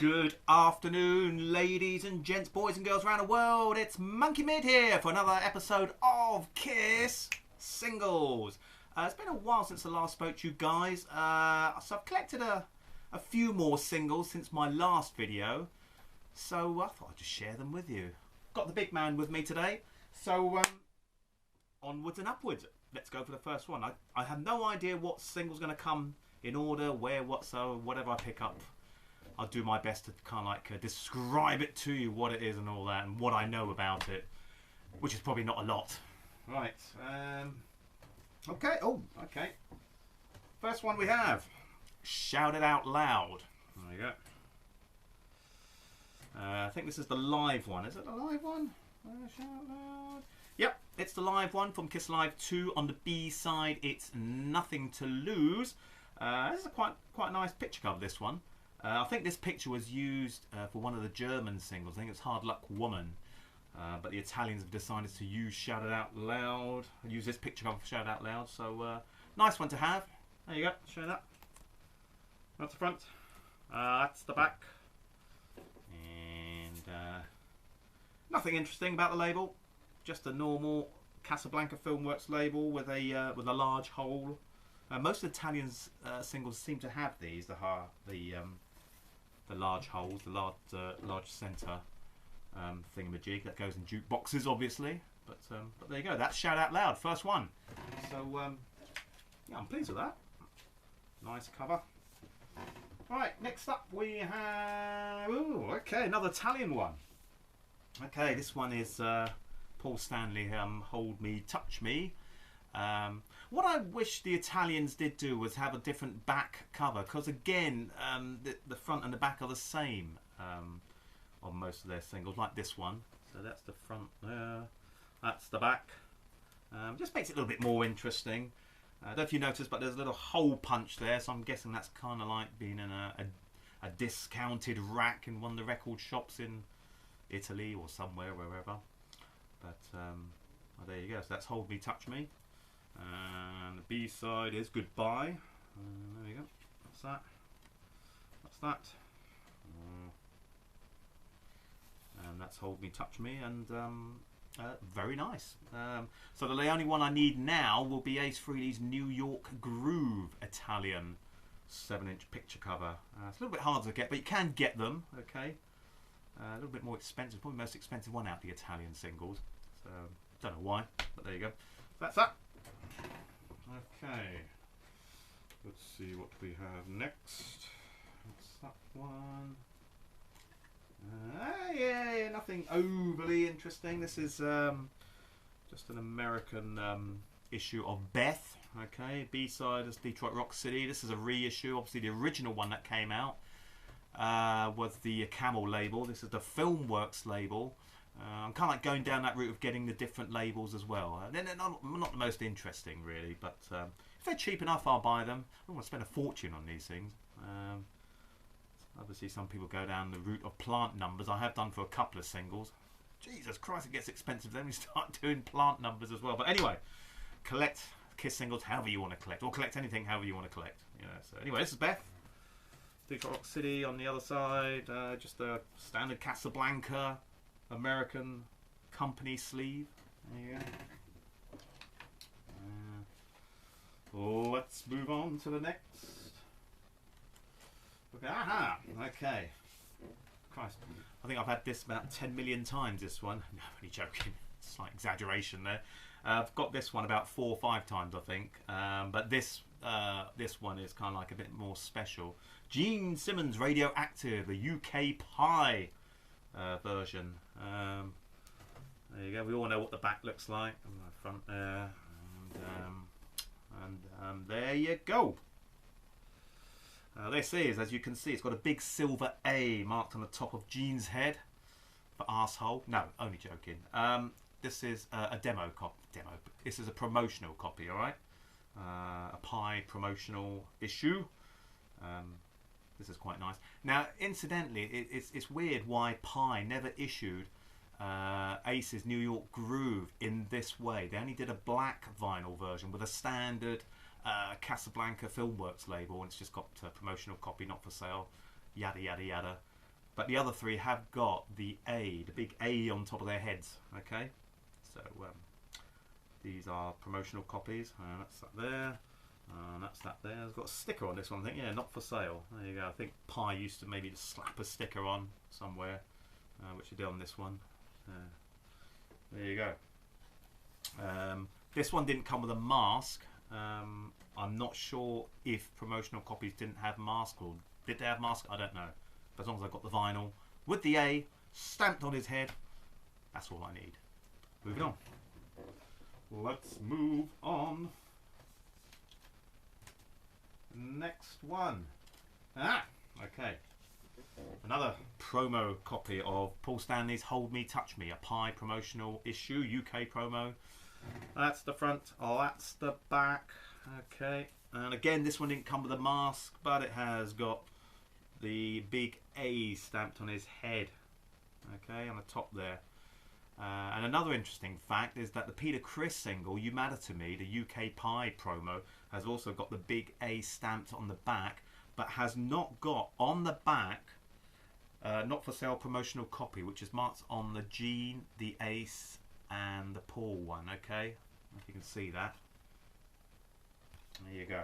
Good afternoon, ladies and gents, boys and girls around the world. It's Monkey Mid here for another episode of Kiss Singles. It's been a while since I last spoke to you guys, so I've collected a few more singles since my last video, so I thought I'd just share them with you. Got the big man with me today, so onwards and upwards. Let's go for the first one. I have no idea what single's going to come in order, where, what, so whatever I pick up, I'll do my best to kind of like describe it to you, what it is and all that, and what I know about it, which is probably not a lot. Right. Okay. Oh, okay. First one we have, Shout It Out Loud. There you go. I think this is the live one. Is it the live one? Shout Out Loud. Yep, it's the live one from Kiss Live 2. On the B side, it's Nothing to Lose. This is a quite nice picture cover, this one. I think this picture was used for one of the German singles. I think it's Hard Luck Woman. But the Italians have decided to use Shout It Out Loud. Use this picture cover for Shout It Out Loud. So, nice one to have. There you go. Show that. That's the front. That's the back. And nothing interesting about the label. Just a normal Casablanca Filmworks label with a large hole. Most Italian singles seem to have these. The large holes, the large centre thingamajig that goes in jukeboxes, obviously. But there you go. That's Shout Out Loud, first one. So yeah, I'm pleased with that. Nice cover. Right, next up we have another Italian one. Okay, this one is Paul Stanley. Hold Me, Touch Me. What I wish the Italians did do was have a different back cover, because again, the front and the back are the same on most of their singles, like this one. So that's the front there, that's the back. Just makes it a little bit more interesting. I don't know if you noticed, but there's a little hole punch there, so I'm guessing that's kind of like being in a discounted rack in one of the record shops in Italy or somewhere, wherever. But oh, there you go, so that's Hold Me, Touch Me. And the B side is Goodbye. There you go. What's that? What's that? And that's Hold Me, Touch Me. And very nice. So the only one I need now will be Ace Frehley's New York Groove Italian 7-inch picture cover. It's a little bit hard to get, but you can get them. Okay. A little bit more expensive. Probably the most expensive one out of the Italian singles. So don't know why, but there you go. So that's that. Okay, let's see what we have next. What's that one? Yeah, nothing overly interesting. This is just an American issue of Beth. Okay, B-side is Detroit Rock City. This is a reissue. Obviously, the original one that came out was the Camel label. This is the Filmworks label. I'm kind of like going down that route of getting the different labels as well. They're not the most interesting, really, but if they're cheap enough, I'll buy them. I don't want to spend a fortune on these things. Obviously, some people go down the route of plant numbers. I have done for a couple of singles. Jesus Christ, it gets expensive then we start doing plant numbers as well. But anyway, collect Kiss singles however you want to collect, or collect anything however you want to collect. You know. So anyway, this is Beth. Detroit Rock City on the other side. Just a standard Casablanca American company sleeve. There you go. Let's move on to the next. Okay, aha! Okay. Christ, I think I've had this about 10 million times, this one. No, I'm only joking. Slight exaggeration there. I've got this one about 4 or 5 times, I think. But this one is kind of like a bit more special. Gene Simmons Radioactive, the UK Pie version. There you go. We all know what the back looks like. And the front there. And there you go. This is, as you can see, it's got a big silver A marked on the top of Gene's head for arsehole. No, only joking. This is a demo copy. This is a promotional copy, all right? A Pie promotional issue. This is quite nice. Now, incidentally, it's weird why Pie never issued Ace's New York Groove in this way. They only did a black vinyl version with a standard Casablanca Filmworks label, and it's just got a promotional copy, not for sale, yada yada yada. but the other three have got the A, the big A on top of their heads. Okay, so these are promotional copies. That's that there. That's that there. It's got a sticker on this one, I think. Yeah, not for sale. There you go. I think Pi used to maybe just slap a sticker on somewhere, which he did on this one. There you go. This one didn't come with a mask. I'm not sure if promotional copies didn't have mask, or did they have mask? I don't know. But as long as I got the vinyl with the A stamped on his head, that's all I need. Moving on. Let's move on. Next one. Okay. Another promo copy of Paul Stanley's Hold Me, Touch Me, a Pi promotional issue, UK promo. That's the front. Oh, that's the back. Okay. And again, this one didn't come with a mask, but it has got the big A stamped on his head. Okay, on the top there. And another interesting fact is that the Peter Criss single, You Matter to Me, the UK Pi promo, has also got the big A stamped on the back, but has not got on the back, not for sale promotional copy, which is marked on the Gene, the Ace, and the Paul one. Okay, if you can see that. There you go.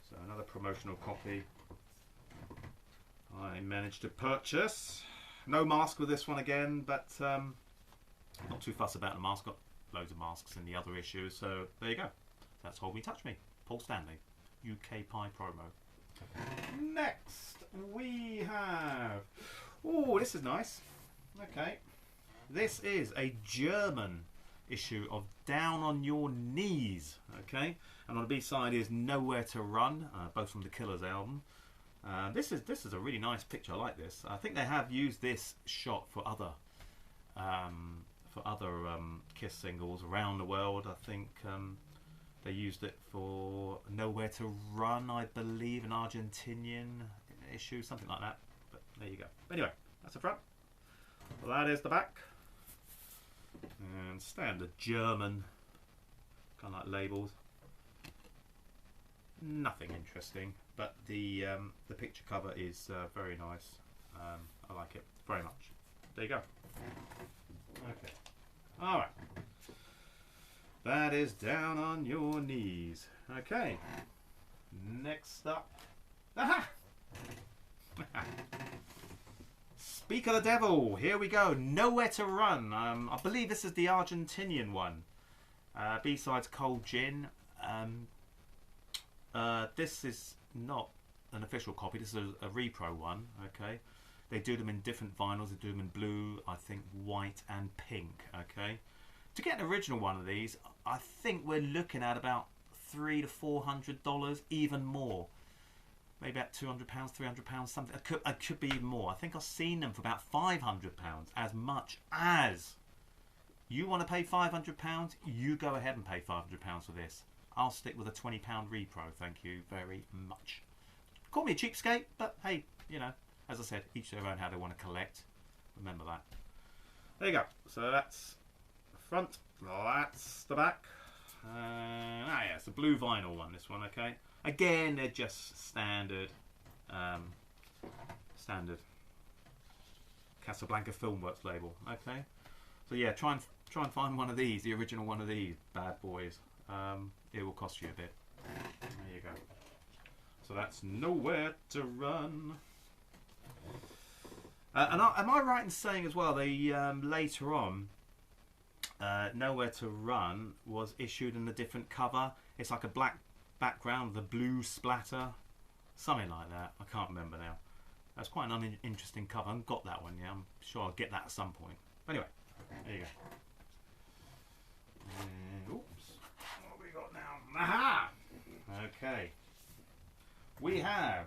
So another promotional copy I managed to purchase. No mask with this one again, but not too fussed about the mask. Got loads of masks in the other issues, so there you go. That's Hold Me, Touch Me, Paul Stanley, UK Pi promo. Next we have, oh, this is nice. Okay, this is a German issue of Down on Your Knees. Okay, and on the B side is Nowhere to Run, both from the Killers album. This is a really nice picture. I like this. I think they have used this shot for other Kiss singles around the world. I think they used it for Nowhere to Run, I believe, an Argentinian issue, something like that. But there you go. Anyway, that's the front. Well, that is the back. And standard German kind of like labels. Nothing interesting, but the picture cover is very nice. I like it very much. There you go. Okay. All right. That is Down on Your Knees. Okay. Next up. Aha! Speak of the Devil. Here we go. Nowhere to Run. I believe this is the Argentinian one. B-sides Cold Gin. This is not an official copy. This is a repro one. Okay. They do them in different vinyls. They do them in blue, I think white and pink. Okay. To get an original one of these, I think we're looking at about $300 to $400, even more. Maybe about £200, £300, something. It could be even more. I think I've seen them for about £500, as much as you want to pay £500. You go ahead and pay £500 for this. I'll stick with a £20 repro. Thank you very much. Call me a cheapskate, but hey, you know, as I said, each their own how they want to collect. Remember that. There you go. So that's the front. That's the back. Yeah, it's a blue vinyl one. This one, okay. Again, they're just standard, standard Casablanca Filmworks label. Okay. So yeah, try and find one of these, the original one of these bad boys. It will cost you a bit. There you go. So that's Nowhere to Run. And am I right in saying as well, they later on, Nowhere to Run was issued in a different cover. It's like a black background with a blue splatter, something like that. I can't remember now. That's quite an interesting cover. I haven't got that one yet. I'm sure I'll get that at some point. But anyway, there you go. And, oops, what have we got now? Aha! Okay. We have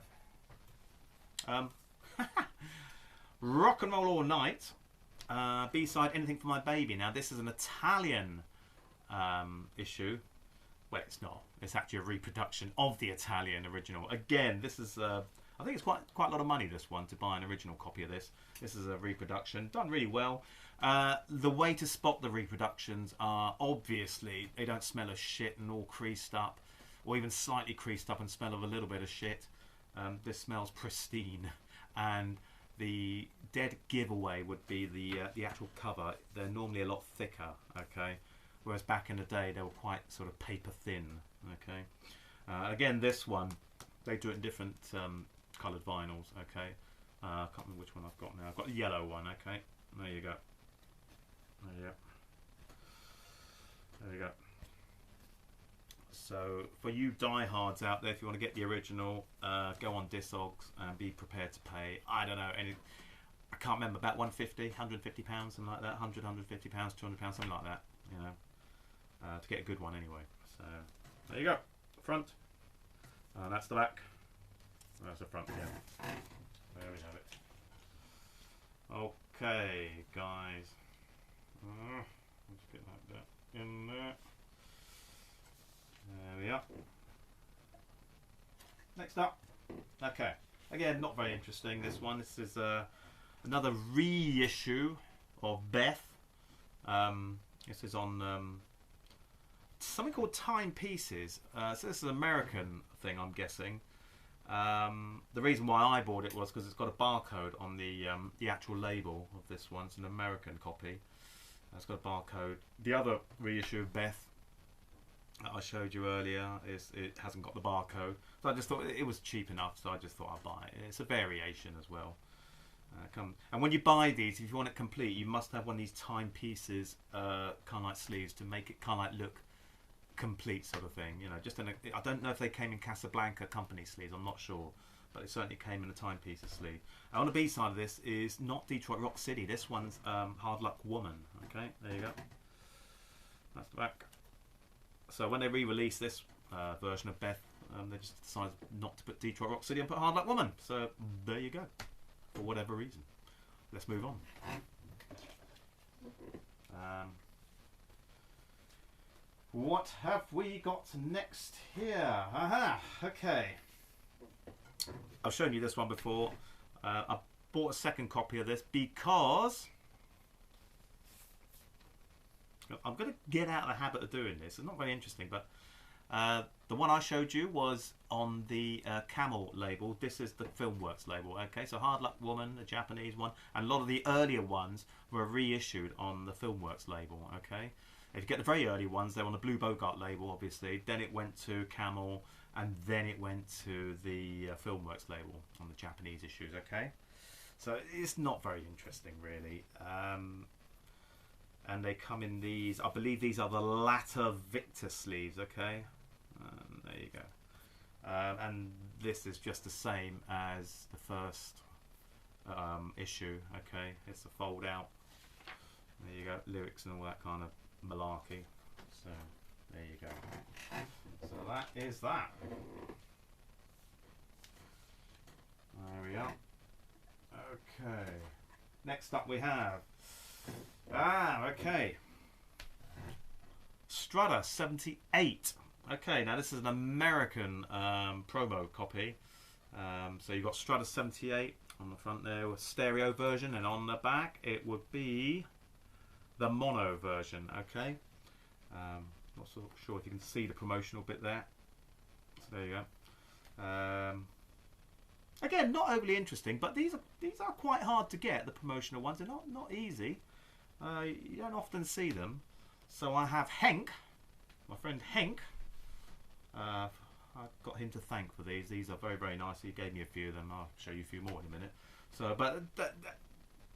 Rock and Roll All Night, B-side Anything for My Baby. Now this is an Italian issue. Well, it's not. It's actually a reproduction of the Italian original. Again, this is I think it's quite a lot of money, this one, to buy an original copy of this. This is a reproduction, done really well. The way to spot the reproductions are, obviously, they don't smell of shit and all creased up, or even slightly creased up and smell of a little bit of shit. This smells pristine, and the dead giveaway would be the actual cover. They're normally a lot thicker, okay? Whereas back in the day they were quite sort of paper thin, okay? Again, this one, they do it in different coloured vinyls, okay? I can't remember which one I've got now. I've got the yellow one, okay? There you go. There you go. There you go. So for you diehards out there, if you want to get the original, go on Discogs and be prepared to pay, I don't know, I can't remember, about 150, 150 pounds, something like that, 100, 150 pounds, 200 pounds, something like that, you know, to get a good one anyway. So there you go, front, and that's the back, that's the front, yeah. There we have it. Okay, guys, let's get that in there. There we are. Next up, okay, again, not very interesting, this one. This is another reissue of Beth. This is on something called Timepieces. So this is an American thing, I'm guessing. The reason why I bought it was because it's got a barcode on the actual label of this one. It's an American copy. It's got a barcode. The other reissue of Beth that I showed you earlier, it hasn't got the barcode. So I just thought it was cheap enough, so I just thought I'd buy it. It's a variation as well. And when you buy these, if you want it complete, you must have one of these timepieces kind of like sleeves to make it kind of like look complete, sort of thing. You know, just I don't know if they came in Casablanca company sleeves, I'm not sure, but it certainly came in a timepieces sleeve. On the B side of this is not Detroit Rock City. This one's Hard Luck Woman. Okay, there you go. That's the back. So when they re-released this version of Beth, they just decided not to put Detroit Rock City and put Hard Luck Woman. So there you go. For whatever reason. Let's move on. What have we got next here? Aha, okay. I've shown you this one before. I bought a second copy of this because I'm going to get out of the habit of doing this. It's not very interesting, but the one I showed you was on the Camel label. This is the Filmworks label. Okay, so Hard Luck Woman, the Japanese one, and a lot of the earlier ones were reissued on the Filmworks label. Okay, if you get the very early ones, they're on the Blue Bogart label, obviously. Then it went to Camel, and then it went to the Filmworks label on the Japanese issues. Okay, so it's not very interesting, really. And they come in these, I believe these are the latter Victor sleeves, okay? There you go. And this is just the same as the first issue, okay? It's a fold out. There you go, lyrics and all that kind of malarkey. So, there you go. So that is that. There we are. Okay. Next up we have okay. Strutter 78. Okay, now this is an American promo copy. So you've got Strutter 78 on the front there with stereo version, and on the back it would be the mono version. Okay. Not so sure if you can see the promotional bit there. So there you go. Again, not overly interesting, but these are quite hard to get. The promotional ones, they're not easy. You don't often see them. So I have Henk, my friend Henk. I've got him to thank for these. These are very, very nice. He gave me a few of them. I'll show you a few more in a minute. So, but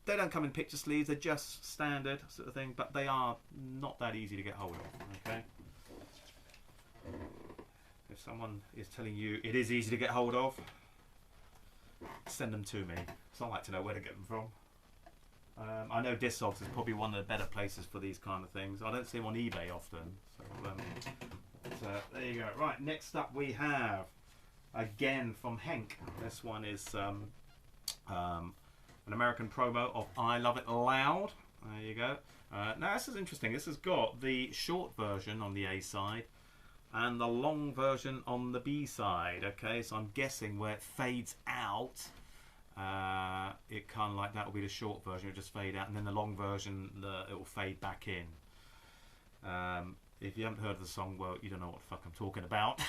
they don't come in picture sleeves. They're just standard sort of thing. But they are not that easy to get hold of. Okay. If someone is telling you it is easy to get hold of, send them to me. So I'd like to know where to get them from. I know Discogs is probably one of the better places for these kind of things. I don't see them on eBay often. So, there you go. Right, next up we have, again from Henk. This one is an American promo of I Love It Loud. There you go. Now this is interesting. This has got the short version on the A side and the long version on the B side. Okay, so I'm guessing where it fades out, it kind of like that will be the short version. It'll just fade out, and then the long version, it will fade back in. If you haven't heard of the song, well, you don't know what the fuck I'm talking about.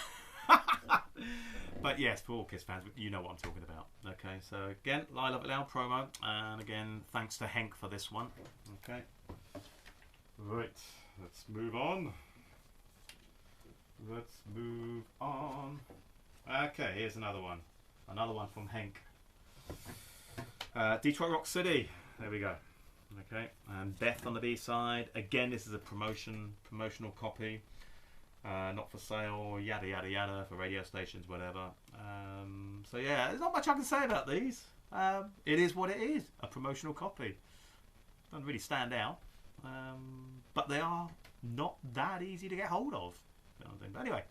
But yes, for all Kiss fans, you know what I'm talking about. Okay, so again, I Love It Loud promo, and again, thanks to Henk for this one. Okay, right, let's move on. Let's move on. Okay, here's another one from Henk. Detroit Rock City. There we go. Okay, and Beth on the B side. Again, this is a promotional copy. Not for sale, yada yada yada, for radio stations, whatever. So yeah, there's not much I can say about these. It is what it is, a promotional copy. Doesn't really stand out, but they are not that easy to get hold of. But anyway,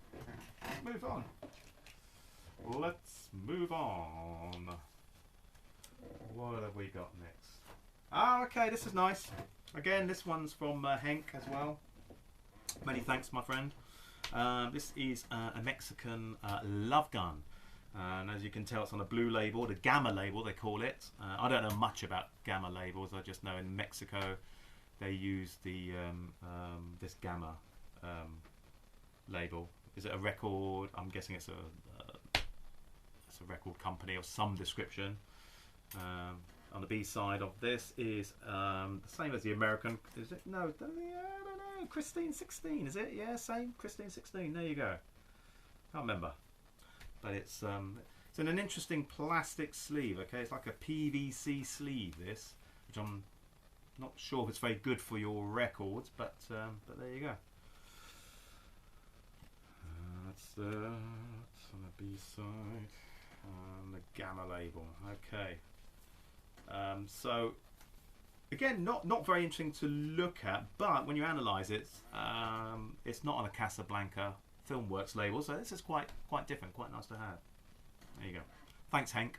move on. Let's move on. What have we got next? Ah, okay, this is nice. Again, this one's from Henk as well. Many thanks, my friend. This is a Mexican love gun. And as you can tell, it's on a blue label, the Gamma label, they call it. I don't know much about Gamma labels. I just know in Mexico they use the this Gamma label. Is it a record? I'm guessing it's a record company of some description. On the B side of this is the same as the American. Is it? No, I don't know. Christine 16, is it? Yeah, same. Christine 16. There you go. Can't remember. But it's in an interesting plastic sleeve. Okay, it's like a PVC sleeve. This, which I'm not sure if it's very good for your records, but there you go. That's on the B side. The Gamma label. Okay. So again, not very interesting to look at, but when you analyse it, it's not on a Casablanca Filmworks label, so this is quite different, quite nice to have. There you go. Thanks, Henk.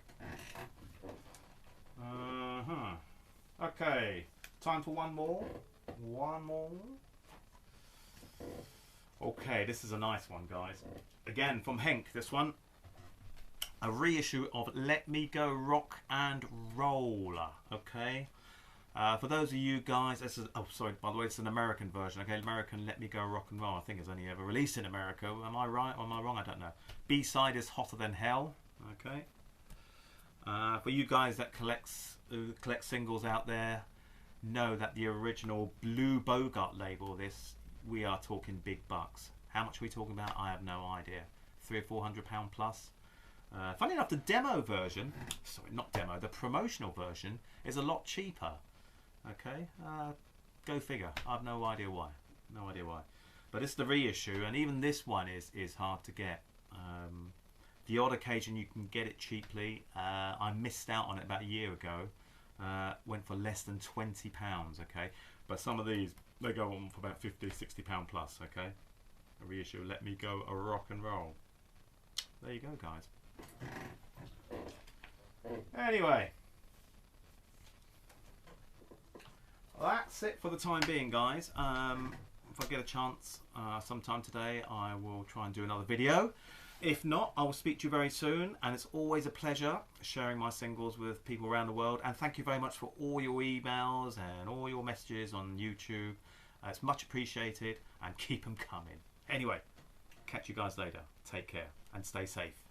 Okay, time for one more. Okay, this is a nice one, guys. Again, from Henk, this one. A reissue of Let Me Go Rock and Roll. Okay. For those of you guys, this is, oh sorry, by the way, it's an American version. Okay, American Let Me Go Rock and Roll. I think it's only ever released in America. Am I right or am I wrong? I don't know. B-side is Hotter Than Hell. Okay. For you guys that collect singles out there, know that the original Blue Bogart label, this, we are talking big bucks. How much are we talking about? I have no idea. £300 or £400 plus. Funny enough, the demo version, sorry, not demo, the promotional version is a lot cheaper. Okay, go figure. I have no idea why. No idea why. But it's the reissue, and even this one is hard to get. The odd occasion you can get it cheaply. I missed out on it about a year ago. Went for less than £20. Okay, but some of these they go on for about £50, £60 plus. Okay, a reissue. Let Me Go a Rock and Roll. There you go, guys. Anyway, that's it for the time being, guys. If I get a chance sometime today, I will try and do another video. If not, I will speak to you very soon, and it's always a pleasure sharing my singles with people around the world. And thank you very much for all your emails and all your messages on YouTube. It's much appreciated, and keep them coming. Anyway, catch you guys later. Take care and stay safe.